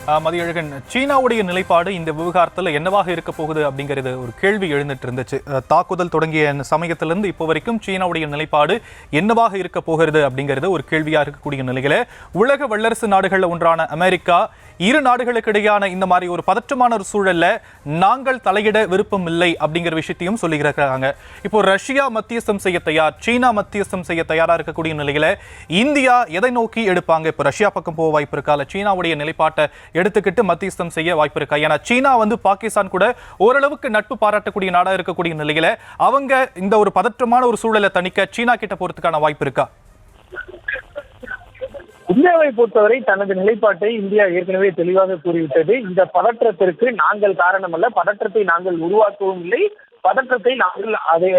மதியழகன், சீனாவுடைய நிலைப்பாடு இந்த விவகாரத்தில் என்னவாக இருக்க போகுது அப்படிங்கிறது ஒரு கேள்வி எழுந்துட்டு இருந்துச்சு. தாக்குதல் தொடங்கிய சமயத்திலிருந்து இப்போ வரைக்கும் சீனாவுடைய நிலைப்பாடு என்னவாக இருக்க போகிறது அப்படிங்கிறது ஒரு கேள்வியாக இருக்கக்கூடிய நிலையில உலக வல்லரசு நாடுகளில் ஒன்றான அமெரிக்கா இரு நாடுகளுக்கு இடையான இந்த மாதிரி ஒரு பதற்றமான ஒரு சூழல்ல நாங்கள் தலையிட விருப்பம் இல்லை அப்படிங்கிற விஷயத்தையும் சொல்லியிருக்காங்க. இப்போ ரஷ்யா மத்தியஸ்தம் செய்ய தயார், சீனா மத்தியஸ்தம் செய்ய தயாரா இருக்கக்கூடிய நிலையில இந்தியா எதை நோக்கி எடுப்பாங்க? இப்போ ரஷ்யா பக்கம் போக வாய்ப்பு இருக்கா, இல்ல சீனாவுடைய நிலைப்பாட்டை எடுத்துக்கிட்டு மத்தியஸ்தம் செய்ய வாய்ப்பு இருக்கா? ஏன்னா சீனா பாகிஸ்தான் கூட ஓரளவுக்கு நட்பு பாராட்டக்கூடிய நாடா இருக்கக்கூடிய நிலையில அவங்க இந்த ஒரு பதற்றமான ஒரு சூழலை தணிக்க சீனா கிட்ட போறதுக்கான வாய்ப்பு இருக்கா? இந்தியாவை பொறுத்தவரை தனது நிலைப்பாட்டை இந்தியா ஏற்கனவே தெளிவாக கூறிவிட்டது. இந்த பதற்றத்திற்கு நாங்கள் காரணம் அல்ல, பதற்றத்தை நாங்கள் உருவாக்கவும் இல்லை, பதற்றத்தை நாங்கள் அதை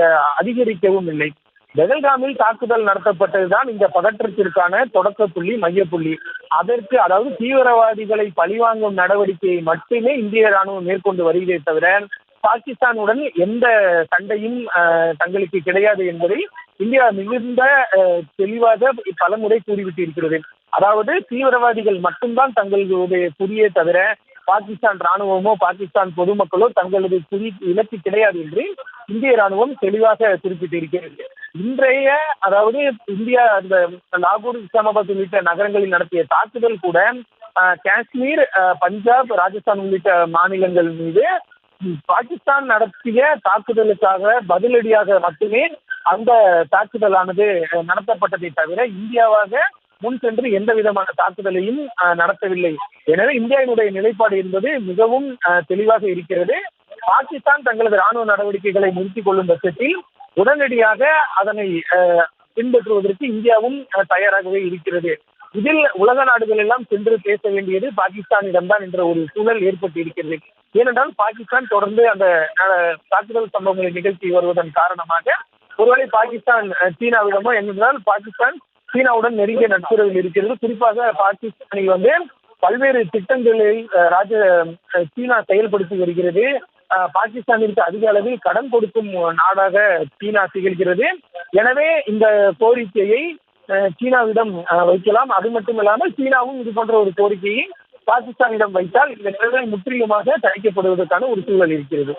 அதிகரிக்கவும் இல்லை. பெஹல்காமில் தாக்குதல் நடத்தப்பட்டதுதான் இந்த பதற்றத்திற்கான தொடக்க புள்ளி, மையப்புள்ளி. அதற்கு அதாவது தீவிரவாதிகளை பழிவாங்கும் நடவடிக்கையை மட்டுமே இந்திய ராணுவம் மேற்கொண்டு வருகிறதே தவிர பாகிஸ்தானுடன் எந்த சண்டையும் தங்களுக்கு கிடையாது என்பதை இந்தியா மிகுந்த தெளிவாக பலமுறை கூறிவிட்டு இருக்கிறது. அதாவது தீவிரவாதிகள் மட்டும்தான் தங்களுடைய குறியே தவிர பாகிஸ்தான் ராணுவமோ பாகிஸ்தான் பொதுமக்களோ தங்களது குறி இலக்கு கிடையாது என்று இந்திய ராணுவம் தெளிவாக குறிப்பிட்டு இருக்கிறது. இன்றைய அதாவது இந்தியா அந்த லாகூர், இஸ்லாமாபாத் உள்ளிட்ட நகரங்களில் நடத்திய தாக்குதல் கூட காஷ்மீர், பஞ்சாப், ராஜஸ்தான் உள்ளிட்ட மாநிலங்கள் மீது பாகிஸ்தான் நடத்திய தாக்குதலுக்காக பதிலடியாக மட்டுமே அந்த தாக்குதலானது நடத்தப்பட்டதை தவிர இந்தியாவாக முன் சென்று எந்த விதமான தாக்குதலையும் நடத்தவில்லை. எனவே இந்தியாவினுடைய நிலைப்பாடு என்பது மிகவும் தெளிவாக இருக்கிறது. பாகிஸ்தான் தங்களது ராணுவ நடவடிக்கைகளை நிறுத்திக் கொள்ளும் பட்சத்தில் உடனடியாக அதனை பின்பற்றுவதற்கு இந்தியாவும் தயாராகவே இருக்கிறது. இதில் உலக நாடுகள் எல்லாம் சென்று பேச வேண்டியது பாகிஸ்தானிடம்தான் என்ற ஒரு சூழல் ஏற்பட்டு இருக்கிறது. ஏனென்றால் பாகிஸ்தான் தொடர்ந்து அந்த தாக்குதல் சம்பவங்களை நிகழ்த்தி வருவதன் காரணமாக ஒருவேளை பாகிஸ்தான் சீனாவிடமோ என்றால் பாகிஸ்தான் சீனாவுடன் நெருங்கிய நட்புறவில் இருக்கிறது. குறிப்பாக பாகிஸ்தானில் பல்வேறு திட்டங்களை சீனா செயல்படுத்தி வருகிறது. பாகிஸ்தானிற்கு அதிக அளவில் கடன் கொடுக்கும் நாடாக சீனா திகழ்கிறது. எனவே இந்த கோரிக்கையை சீனாவிடம் வைக்கலாம். அது மட்டுமில்லாமல் சீனாவும் இது போன்ற ஒரு கோரிக்கையை பாகிஸ்தானிடம் வைத்தால் இந்த நிலைமை முற்றிலுமாக தணிக்கப்படுவதற்கான ஒரு சூழல் இருக்கிறது.